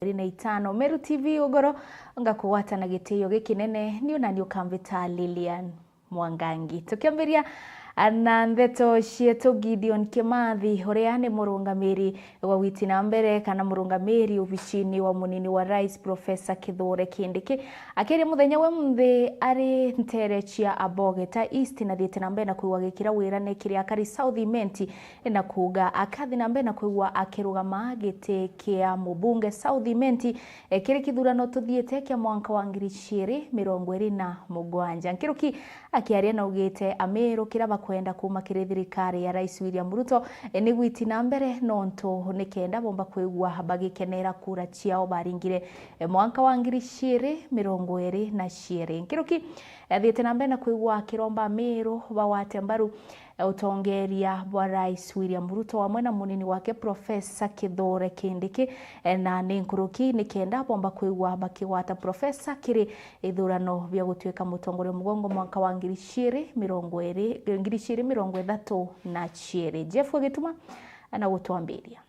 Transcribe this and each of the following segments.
25 Meru TV ugoro ngakuwata na gitio gikinene ni unani ukamvita Lilian Mwangangi tukiambiria na ndeto cietu Gideon Kimathi uria ni murungamiri wa witi na mbere kana murungamiri ofisini wa munini wa rais Professor Kithure Kindiki akiri muthenya we mthi ari nterechia Abogeta East na thiete na mbere na kuigwa gikira wira ne kiri akari South Imenti na kuga akathi na mbere na kuigwa akirugama gite kia mubunge South Imenti kiri kithurano tuthiete kia mwanka wa 2027 nkiruki akiaria na ugite Amero kiraba kwenda kuma kiri thirikari ya Rais William Ruto ni gwiti na mbere nonto nikenda bomba kwigwa bagikenera kura ciao baringire mwanka wa 2027 nkiruki thiete na mbere na kwigwa kiromba Amero bawate mbaru utongeria wa Rais William Ruto wa na munini wake Professor Kithure Kindiki na ninkuruki nikenda bomba kwigwa bakiwata Professor kiri ithurano bya gutweka mutongore mugongo mwaka wa 2030 Jeff Gituma anagutwambiria.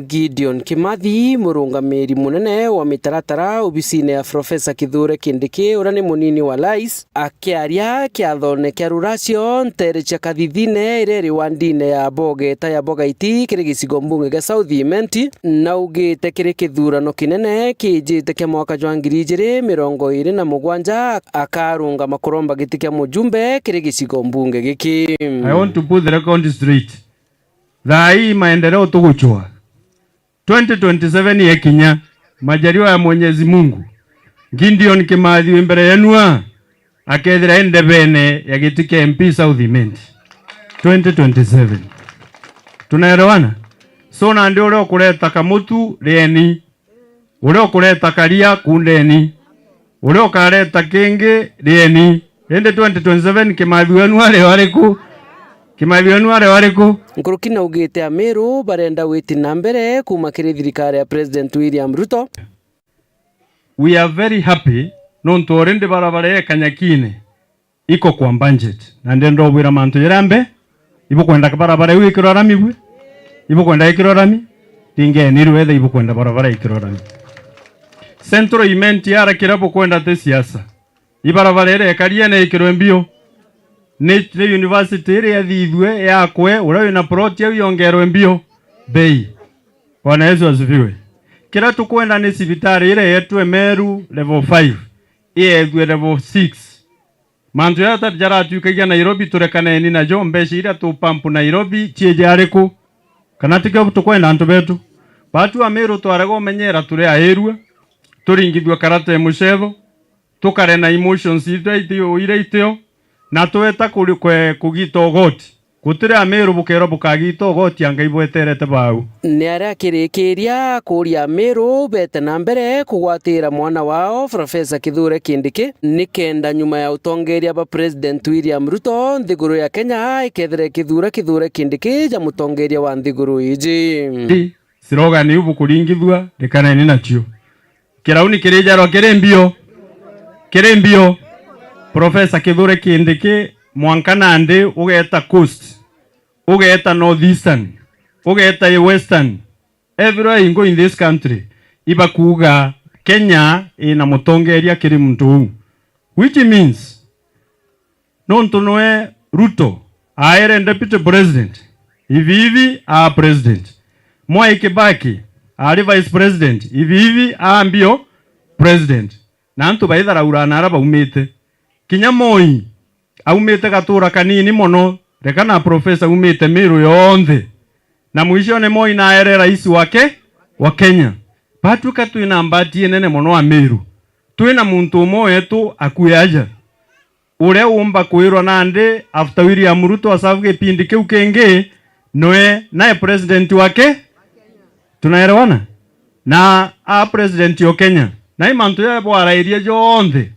Gideon Kimathi murungamiri munene wa mitaratara obisine ya Professor Kithure Kindiki ura ni munini wa rais akiaria kiathone kia ruracio ntere cia kathithine ireri wandine ya Bogeta ya Bogaiti kiri gicigo mbunge ga South Imenti na ugite kiri kithurano kinene kijite kia mwaka wa 2027 akarunga makuromba giti kia mujumbe kiri gicigo mbunge giki. I want to put the record straight. Thai maendeleo tuguchwa 2027 yekinya majaliwa ya Mwenyezi Mungu Gideon Kimathi mbere yenua akethira endebene ya gitike MP South Imenti 2027 tunaelewana. So na ndio ule kuleta kamutu reni ule kuleta karia kundeni ule ukaleta kingi reni ende 2027 Kimathi wenu wale wariku nkuruki na ugite Amero barenda witi na mbere kuma kiri thirikari ya President William Ruto. We are very happy nonto orende barabara ya Kanyakine iko kwa budget na ndendo bwira mantu yerambe ibo kwenda barabara iwe ikirorami bwe ibo kwenda ikirorami tinge ni ruwethe ibo kwenda barabara ikirorami Central Imenti yara kirabo kwenda te siasa ibarabara ere kariene ikirwembio ni university ire yathithwe yakwe ura na plot ya yongerwe mbio bei. Bwana Yesu asifiwe. Kira tukwenda ni sibitari ire yetu Meru level 5 yethwe level 6 mantu ya tatjara tukagia Nairobi turekana ni na Jombe shira tu pampu Nairobi chieje ariku kana tike tukwenda antu betu batu wa Meru twarego menyera turi aherwa turingithwe karate mushevo tukare na emotions itio ire itio na tuweta kugita ogoti gutire Amero bukero bukagita ogoti anga ibweterete bau ni aria kirikiria kuria Amero bete na mbere kugwatira mwana wao Professor Kithure Kindiki nikenda nyuma ya utongeria ba President William Ruto nthiguru ya Kenya ikethire Kithure Kindiki ja mutongeria wa nthiguru iji siroga ni ubu kuringithwa rekana ni nacio kirauni kirijaro kirembio Professor Kithure Kindiki mwankanande ugeta coast ugeta northeastern ugeta western everywhere you go in this country ibakuga Kenya ina mutongeria kiri muntu which means nonto noe Ruto aere deputy president hivi a president Mwai Kibaki ari vice president hivi ambio president na ntu baithara urana araba umite kinya Moi aumite gatura kanini mono reka na Professor umite Meru yonthe na mwisho ne Moi na ere rais wake wa Kenya batu katu ina mbati nene mono wa Meru tuina muntu moyo tu akuyaja ure umba kuirwa nande after William Ruto asavuge pindi kiu kenge noe nae president wake tunaelewana na president yo Kenya na imantu ya bwara iria yonthe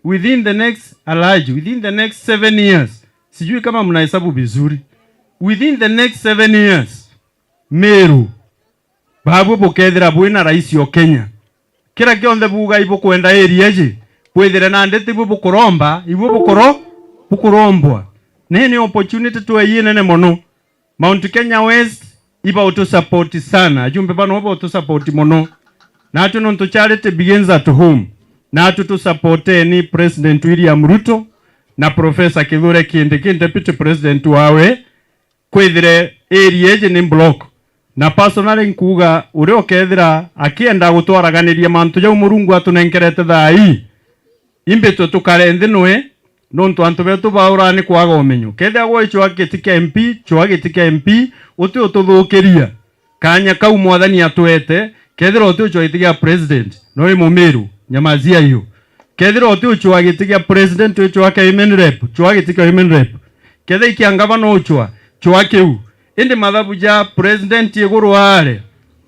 within the next 7 years sijui kama mnahesabu vizuri within the next 7 years Meru babu bukethira bwina rais yo Kenya kira kionthe buga ibo kwenda area je kwethira na ndete ibo bukuromba ibo bukurombwa nene opportunity to yene mono Mount Kenya West iba auto support sana jumbe bano iba auto support mono na atu nonto charity begins at home na atu tu support ni President William Ruto na Professor Kithure Kindiki Deputy President wawe kwithire area je ni block na personally nkuga uri okethira akienda gutwaraganiria mantu jau Murungu atunenkerete thai imbeto tukare ndinwe nonto antu betu baura ni kwaga umenyo ketha gwo icho agitika MP cho agitika MP uti ututhukiria kanya kau mwathani atwete kethira uti ucho agitika president no imumiru nyamazia hiyo kethira uti ucho agitika president ucho aka women rep cho agitika women rep ketha ikiangava no ucho cho akeu indi mathabu ja president iguru wale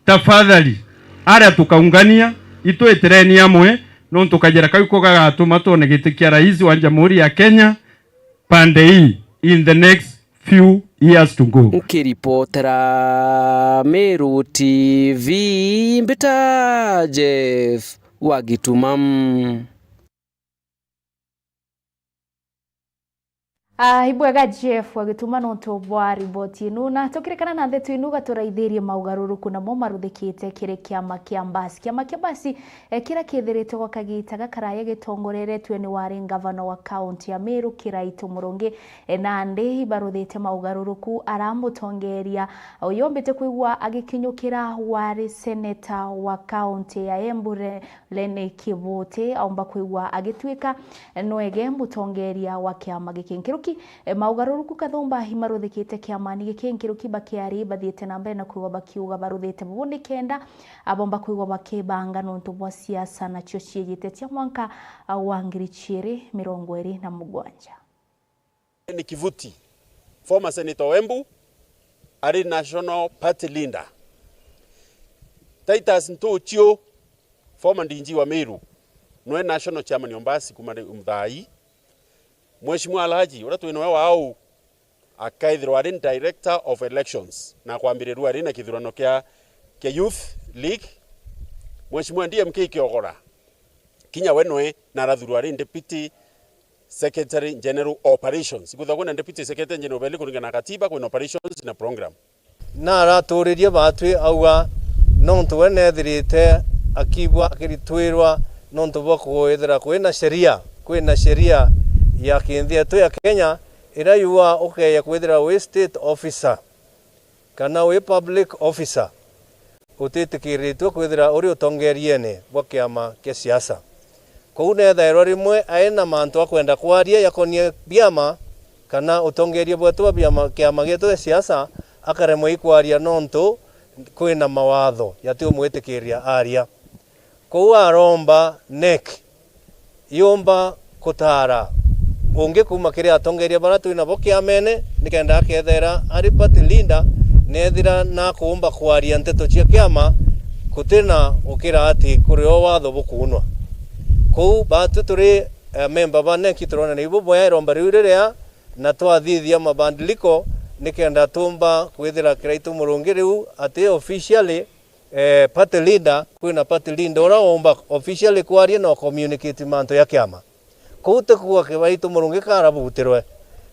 tafadhali ara tukaungania itwetereni amwe no tukajera kauko gagatuma tone gitikia rais wa Jamhuri ya Kenya pande hii in the next few years to go. Ukiripotera Meru TV Mbita Jeff Wagitumam. Ibwega Jeff wagituma nonto bwa riboti inu na tukirikana na ndetu inu gaturaithirie maugaruruku na mo maruthikite kire kiama kia Mbasi kira kithiritwe gwa kagita gakaraye gitongoreretwe ni wari governor wa county ya Meru Kiraitu Murungi na ndi ibaruthite maugaruruku aramutongeria uyombete kuigwa agikinyukira wari senator wa county ya Embu Lene Kivuti aumba kuigwa agitwika nwege mutongeria wa kiama gikinkiruki maugaruruku kathomba himaruthikite kiamani gikinkiruki bakiari bathiete na mbere na kuigwa bakiuga baruthite bundi kenda abomba kuigwa bakibanga nonto bwa siasa na cio ciegite cia mwanka wa 2027 ni Kivuti former senator wa Embu ari national party leader Titus Ntochio former ndinji wa Meru noe national chairman wa Mbasi kuma mthai Mheshimiwa Alhaji ura twino wao akaithirwa ari director of elections na kwambirirwa ari na kithurano kia youth league Mheshimiwa DMK Kiogora kinya wenwe na rathurwa ari deputy secretary general operations ikuthagwo na deputy secretary general beli kuringana katiba kwa operations na program na araturirie batwi auga nonto wenethirite akibwa akiritwirwa nonto bwa kuithira kwina sheria ya kinthi yetu ya Kenya ira yuwa ukeya kwithira we state officer kana we public officer utitikiritwe kwithira uri utongeriene bwa kiama kia siasa kou nethairwo rimwe aina mantu akwenda kwaria yakonie biama kana utongerie bwetu biama kiama gitu ya siasa akaremwe ikwaria nonto kwina mawatho yati umwitikiria aria kou aromba NEC yomba kutara unge kuma kire atongeria bara twina bo kiamene nikenda akethera ari party leader nethira na kuumba kwaria nteto cia kiama kutina ukira ati kurio watho bukunwa kou batu turi member ba NEC turona nibo boya romba riurerea na twathithia mabandiliko nikenda tumba kwithira Kiraitu Murungi riu ati officially party leader kwina party leader ora omba officially kwaria no communicate manto ya kiama kuute kuwa Kiraitu Murungi karabutirwe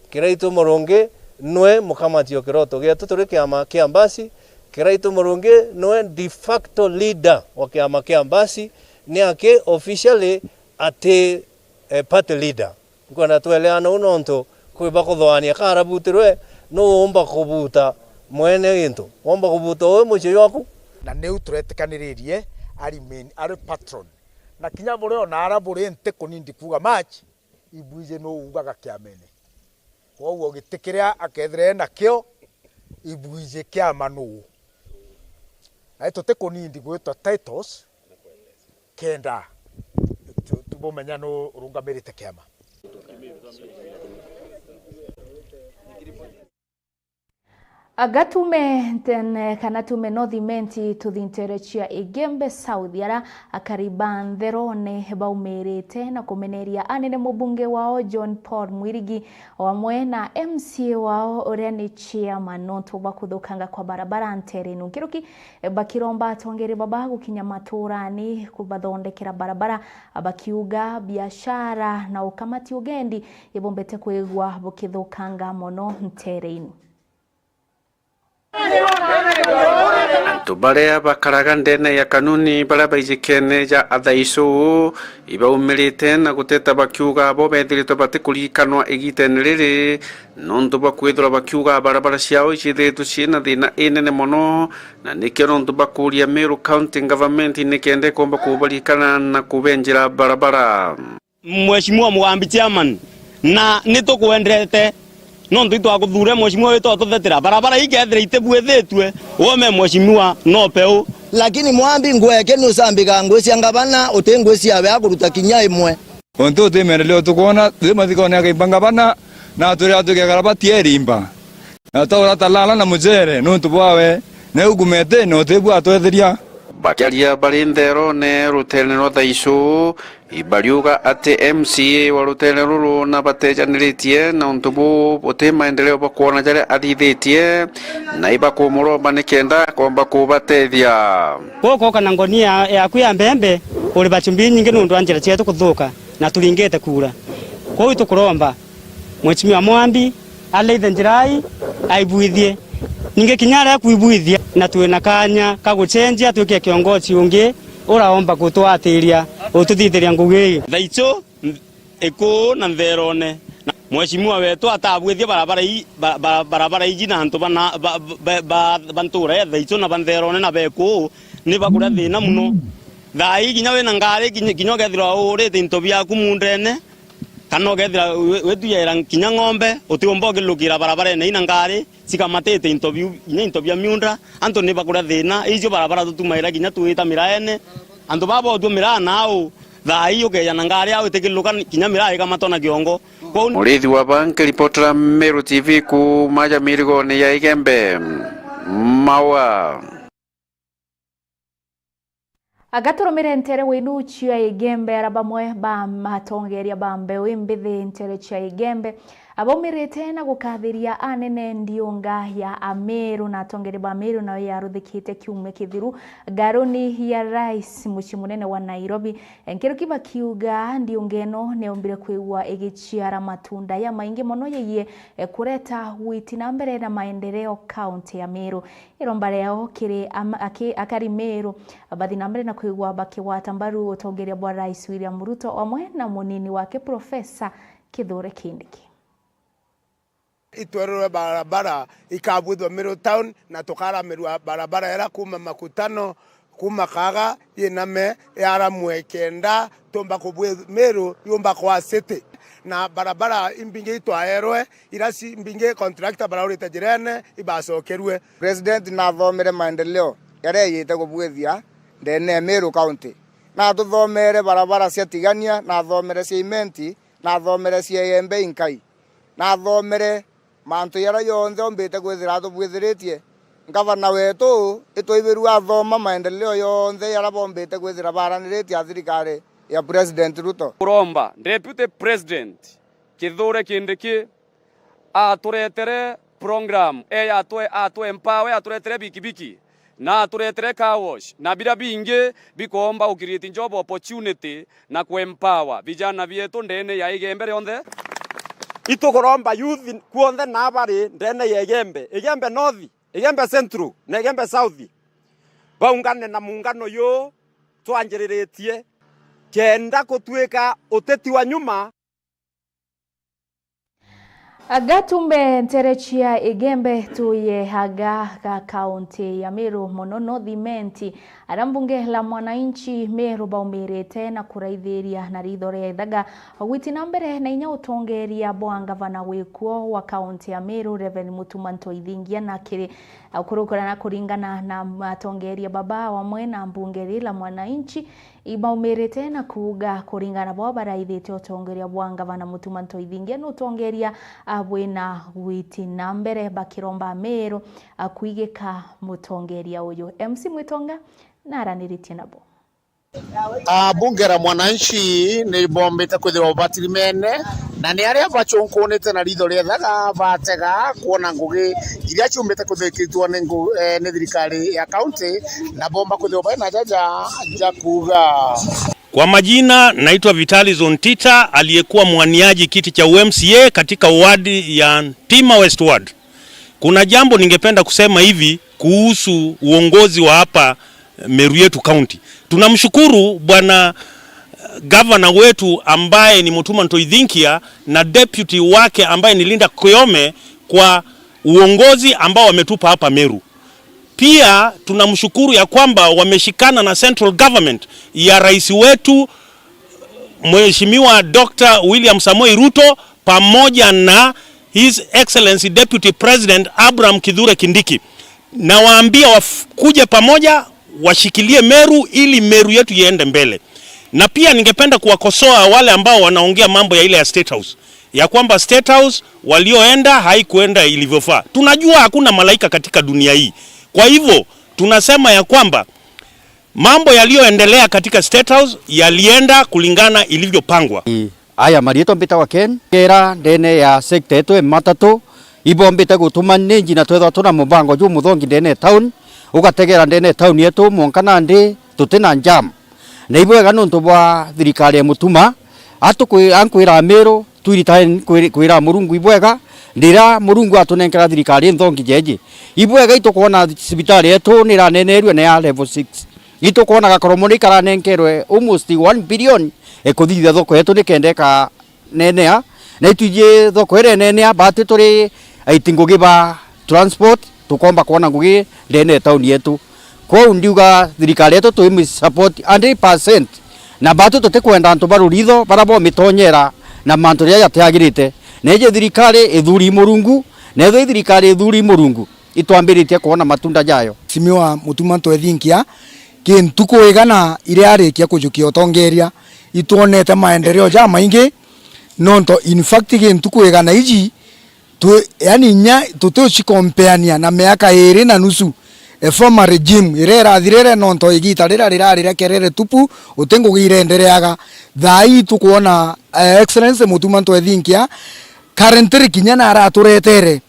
Kiraitu Murungi nwe mukamatio kiroto gitu turi kiama kia Mbasi Kiraitu Murungi nwe de facto leader wa kiama kia Mbasi ni ake officially ate party leader ngona tweleana unonto kuiba kuthwania karabutirwe no omba kubuta mwene into omba kubuta we mucio yaku na neu turetikanirie ari patron na kinya bure na arabure nte kunindi kuga match ibuije no ugaga kiamene wowo gitikiria akethire na kio ibuije kiama no na tote kunindi gwetwa titles kenda tubomenya no rungamirite kiama Agatume ten kana tume nothimenti tuthinterechia Igembe South yara akariban therone baumerete na kumeneria anene mubunge wao John Paul Mwirigi wamwe na MCA wao uria ni chairman nonto bakuthukanga kwa barabara nterenu kiruki bakiromba tongere baba gukinya maturani kubathondekera barabara abakiuga biashara na ukamati ugendi ibombete kwigwa bukithukanga mono nterenu antu baria bakaraga ndene ya kanuni baria baijikene ja athaicu ibaumirite na guteta bakiuga bo bethiritwe batikurikanwa igitene riri nontu bakwithira bakiuga barabara ciao icithiritwe ciina thina inene muno na nikio nontu bakuria Meru County Government nikende komba kubarikana na kubenjira barabara. Mheshimiwa Mugambi chairman na nitukwendete nontu itwaguthure mheshimiwa witu atuthetera barabara igethira itebuithitwe wome mheshimiwa no peu lakini mwambi ngweke nusambika ngweci ngabana utengweci abe akuruta kinya imwe onto temereleo tukona themathikone akaibanga bana na turi atukegara batierimba na tora talala na mujere nontu bwawe ne ugumete no tebu atwetheria bakiaria bari ndero ne rutene no thaicu ibariuga ati MCA wa rutene ruru na batejaniritie na untubu bote maendeleo bakuona jare athithitie na ibakumuromba nikenda komba kubatethia koko kana ngonia yaku ya mbembe uri bachumbi nyingi nundu anjira cietu kuthuka na turingite kura kwa tukuromba Mheshimiwa Mwambi aleithe njirai aibuithie ninge kinyara kuibuithia na tuwe kanya kagucenjia tuke kiongozi ungi uraomba gutwatiria ututhithiria ngugi thaicho eko na nverone Mheshimiwa wetu atabuithia barabara iji na antu bana bantura thaicho na banverone na beko ni bakura thina muno thai ginya we na ngari ginya gethira urite into biaku mundene kana gethira wetu yera kinya ng'ombe utiomba gilukira barabara na ina ngari sikamatete interview ina interview miunda anto ne bakura thina ijo barabara tutumaira ginya tuita miraene anto babo tu mira nao thai ugeya na ngari au tekiluka kinya mira ikamatona kiongo murithi wa banki reporter Meru TV ku maja mirigo ne ya Igembe mawa agaturumire ntere winu chia Igembe arabamwe ba matongeria bambe wimbithi ntere chia Igembe abaumirite na gukathiria anene ndiunga ya Ameru na atongeri ba Ameru na yaruthikite kiume kithiru garuni ya rais muci munene wa Nairobi enkero kiba kiuga ndiungeno ne ombire kwigwa igichiara matunda ya maingi mono yeye kureta witi na mbere na maendeleo county ya Meru irombare yao kiri akari Meru abathi na mbere na kwigwa bakiwata mbaru utongeria bwa rais William Ruto omwe na munini wake Profesa Kithure Kindiki itwerwe barabara ikabudwa Meru town na tukara Meru barabara era kuma makutano kuma kaga yename yara mwekenda tomba kubwe Meru yomba kwa city na barabara imbinge itwaerwe irasi imbinge contractor barabara itajirene ibasokerwe president na thomere maendeleo yare yite kubwethia ndene Meru county na tuthomere barabara cia tigania na thomere cia imenti na thomere cia yembe inkai na thomere mantu yara yonthe ombite kwithira tubwithiritie ngavana wetu itwibiru athoma maendeleo yonthe yara bombite kwithira baraniritie athirikari ya president Ruto kuromba deputy president Kithure Kindiki aturetere program atu empower aturetere bikibiki na aturetere car wash na bira bingi bikomba ukiriti job opportunity na kuempower vijana vyetu ndene ya Igembe yonthe itukuromba youth kuonthe na bari ndene ya Igembe North Igembe Central na Igembe South baungane na muungano yo twanjiriretie kenda kutwika uteti wa nyuma agatumbe nterechia Igembe tuye haga ka county ya Meru monono thimenti arambunge la mwananchi Meru baumirite na kuraithiria na ritho ria thaga witi na mbere na inya utongeria bwanga vana wikuo wa county ya Meru Reverend Mutumanto Ithingia na kiri kurukura na kuringana na matongeria baba wa mwena mbungeri la mwananchi ibaumirite na kuga kuringana bo baraithite utongeria bwanga vana Mutumanto Ithingia no utongeria abwena witi na mbere bakiromba Meru akuigika mutongeria uyu MC Mwitonga naraniritie nabo bunge la mwananchi ni bombete kwithirwa batirimene na ni aria bachonkonete na ritho ria thaga batega kuona ngugi iria chumbete kuthikitwa ni thirikari ya county na bomba kwithirwa bana jaja kuga. Kwa majina naitwa Vitalis Ontita aliyekuwa mwaniaji kiti cha UMCA katika wadi ya Ntima West Ward. Kuna jambo ningependa kusema hivi kuhusu uongozi wa hapa Meru yetu County. Tunamshukuru bwana governor wetu ambaye ni Mutuma Ntoithinkia na deputy wake ambaye ni Linda Koyome kwa uongozi ambao wametupa hapa Meru. Pia tunamshukuru ya kwamba wameshikana na central government ya rais wetu Mheshimiwa Dr. William Samoei Ruto pamoja na His Excellency Deputy President Abraham Kithure Kindiki. Na waambia wakuje pamoja washikilie Meru ili Meru yetu iende mbele. Na pia ningependa kuwakosoa wale ambao wanaongea mambo ya ile ya State House. Ya kwamba State House walioenda haikuenda ilivyofaa. Tunajua hakuna malaika katika dunia hii. Kwa hivyo tunasema ya kwamba mambo yaliyoendelea katika State House yalienda kulingana ilivyopangwa. Aya marieto mbita wa Ken kera ndene ya sekta yetu matatu ibo mbita gutuma ninji na twetho tuna mubango ju muthongi ndene town ugategera ndene town yetu Mwankana ndi tutena jam na ibwega nuntu bwa thirikari ya Mutuma ankwira Meru twiritae kwira Murungu ibwega ndira Murungu atunenkera thirikari nthongi jeje ibwega itukuona sibitari yetu ni ranenerwe na ya level 6 itukuona gakoromoni karanenkerwe almost 1 billion ekuthithia thoko yetu nikendeka nenea na ituje thoko ere nenea bati turi aitingugi ba transport tukomba kuona ngugi ndene town yetu kwa ndiuga thirikari yetu tu support 100% na batu tutikwenda antu baruritho barabo mitonyera na mantu ria yatagirite neje thirikari ithuri Murungu na etho thirikari ithuri Murungu itwambiritie kuona matunda jayo Simiwa Mutuma Ntoithinkia kintuko igana ile arikia kujukia utongeria ituonete maendeleo ja maingi nonto in fact kintuko igana iji tu yani nya tutochi kompeania na miaka 2 na nusu former regime irera thirere nonto igita rira kerere tupu utengo girendereaga thai tukuona excellence Mutuma Ntoithinkia currently kinyana araturetere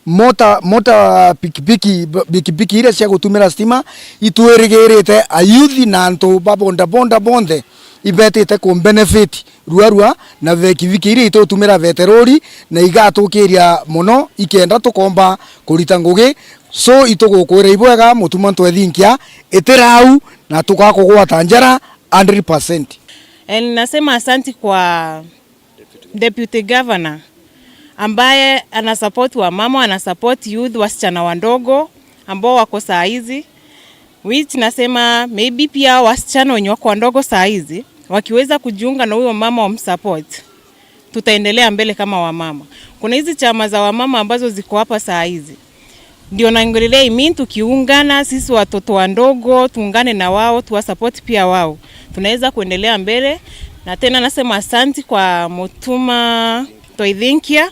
mota pikipiki ile cia gutumira stima itwerigirite ayuthi na antu babonda bonde ibetete ku benefit ruarua na vekiviki ile itutumira veterori na igatukiria muno ikenda tukomba kurita ngugi so itugukwira ibwega Mutuma Ntoithinkia itirau na tukakugwata njara 100%. Nasema asante kwa deputy governor ambaye ana support wa mama, ana support youth, wasichana wandogo ambao wako saa hizi, which nasema maybe pia wasichana wenye wako wandogo saa hizi wakiweza kujiunga na huyo mama wamsupport, tutaendelea mbele kama wamama. Kuna hizi chama za wamama ambazo ziko hapa saa hizi, ndio naongelea mimi tukiungana sisi watoto wandogo tuungane na wao tuwasupport pia wao tunaweza kuendelea mbele. Na tena nasema asante kwa Mutuma Ntoithinkia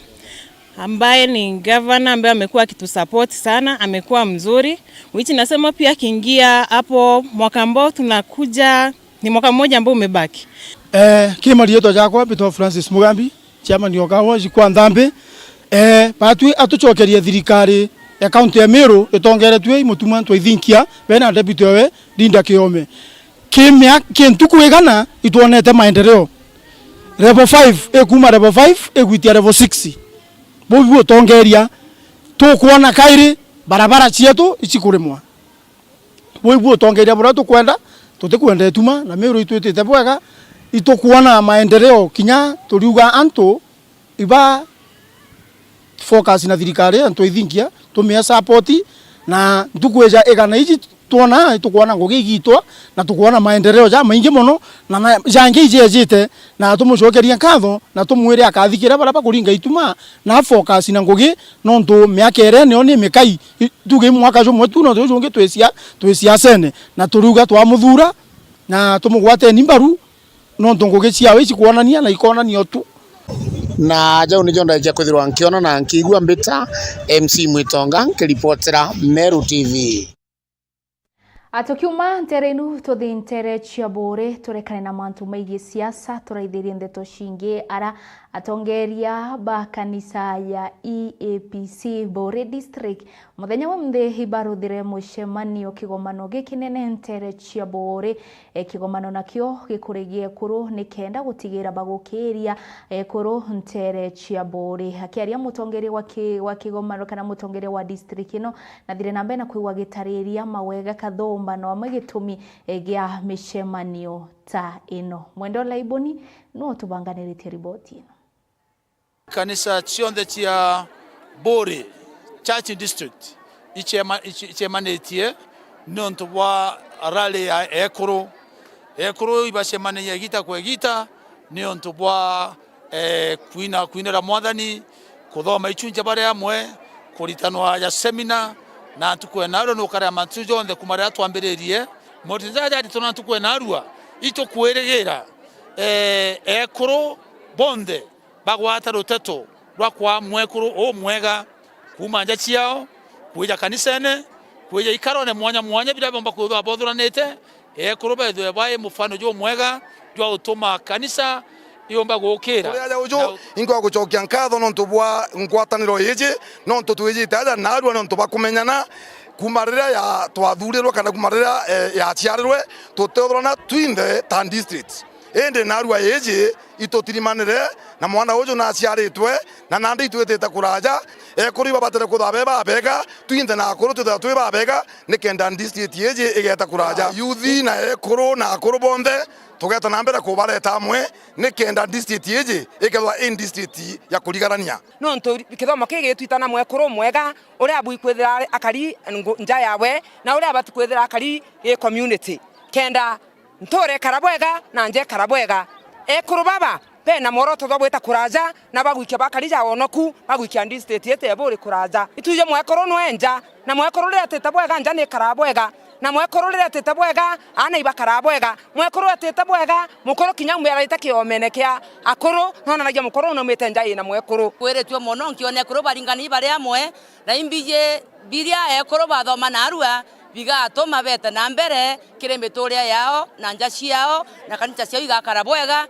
ambaye ni governor ambaye amekuwa akitusupport sana, amekuwa mzuri, which nasema pia kiingia hapo mwaka ambao tunakuja ni mwaka mmoja ambao umebaki. Kimari yetu jakwa Bito Francis Mugambi chairman yokawa jikwa ndambe patwi atuchokeria thirikari ya county ya Meru itongeretwe Mutuma Ntoithinkia bena deputy we Linda Koyome kimya kintuku igana ituonete maendeleo level 5 ekuma level 5 egwitia level 6 bobu tongeria tukuona kairi barabara cietu icikurimwa bobu tongeria bora tukwenda tutikwenda etuma na Meru itwitite bwega itukuona maendeleo kinya turiuga antu iba focus na thirikari Ntoithinkia tumia support na tukweja igana iji tuona tukuona ngugi gitwa na tukuona maendeleo ja maingi muno na jangi ijejite na tumucokeria nkatho na tumwire akathikira baraba kuringa ituma na focus na ngugi nontu miaka ere ne oni mikai tuge mwaka jo mwetu no tunge twesia sene na turuga twamuthura na tumugwate nimbaru nontu ngugi cia wici kuonania na ikonania tu na jau ni jonda ja kwithirwa nkiona na nkigua mbita MC Mwitonga nkiripotera Meru TV. Atukiuma nterenu tuthi ntere cia bore turekane na mantu maigi siasa turaithirie ndeto shingi ara atongeria ba kanisa ya EAPC Bore District muthenya wa mthe hibaruthire mucemanio kigomano gikinene ntere cia bore kigomano nakio gikurigie kuru ni kenda gutigira bagukiria kuru ntere cia bore akiaria mutongeria wa kigomano kana mutongeria wa district ino na thire nambe na kuigwa gitariria mawega kathombano amagitumi gia micemanio ta ino Mwendo Laiboni no tubanganiritie riboti ino. Kanisa cionthe cia Bore Church District ichemanĩtie nontu bwa rally ya ekuru ibacemania gita kwa gita nontu bwa kuinĩra mwathani kuthoma ichunja bare amwe kuritanwa ya seminar na tukwena no kare amantu jonthe kumaria twambĩrĩrie motizaja tuna tukwena arua itukwĩrĩgĩra ekuru bonde bagwata ruteto rwakwa mwekuru o mwega kumanja ciao kuja kanisene kuja ikarone mwanya bila bomba kuthwa bodhuranite ekuru bethe baye mufano jo mwega jo utuma kanisa yomba gukira ya ujo ingo gucokia nkatho nontu bwa ngwataniro yeje nontu twejite ada narua nontu bakumenyana kumarira ya twathurirwo kana kumarira ya ciarirwe tutethorana twinde tan district ende narua yeje itotirimanire na mwana ujo na ciaritwe na nandi itwetete kuraja ekuri babatere kuthabe babega twinde na akuru tutwe babega nikenda district yeje igeta kuraja yuthi na ekuru na akuru bonde tugeta na mbere kubareta amwe nikenda district yeje ikethwa in district ya kurigarania nontu kithomo kigitwitana mwekuru mwega uria abu ikwithira akari nja yawe na uria abati kwithira akari community kenda ntore karabwega na nje karabwega ekuru baba pena moroto twabweta kuraja na bagwikia bakarija onoku bagwikia district yete Bore kuraja ituje mwekuru no enja na mwekuru ria tetabwega nja ni karabwega na mwekuru ria tetabwega ana ibakarabwega mwekuru tetabwega mukoro kinyamwera itakiomenekia akuru nona nagia mukoro no metenja ina mwekuru kweretwe mono nkione ekuru baringani bare amwe na imbije biria ekuru bathoma na arua bigatuma beta na mbere kirembeturia yao na nja ciao na kanisa ciao igakarabwega.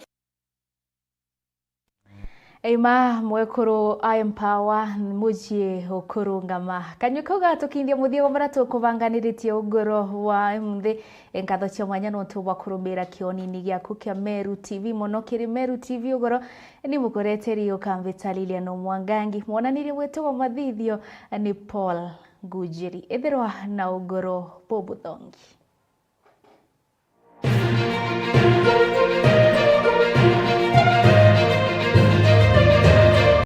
Eima mwekuru Empower mujie okurungama kanyukoga tukindia muthio maratu kubanganiritie ugoro wa mthi enkatho cia mwanya no tuba kurumira kionini giaku kia Meru TV muno kiri Meru TV ugoro ni mukoreteri ukamvita Lilian Mwangangi mwonanirie wetu wa mathithio ni Paul Gujiri ethirwa na ugoro Bobu Thongi.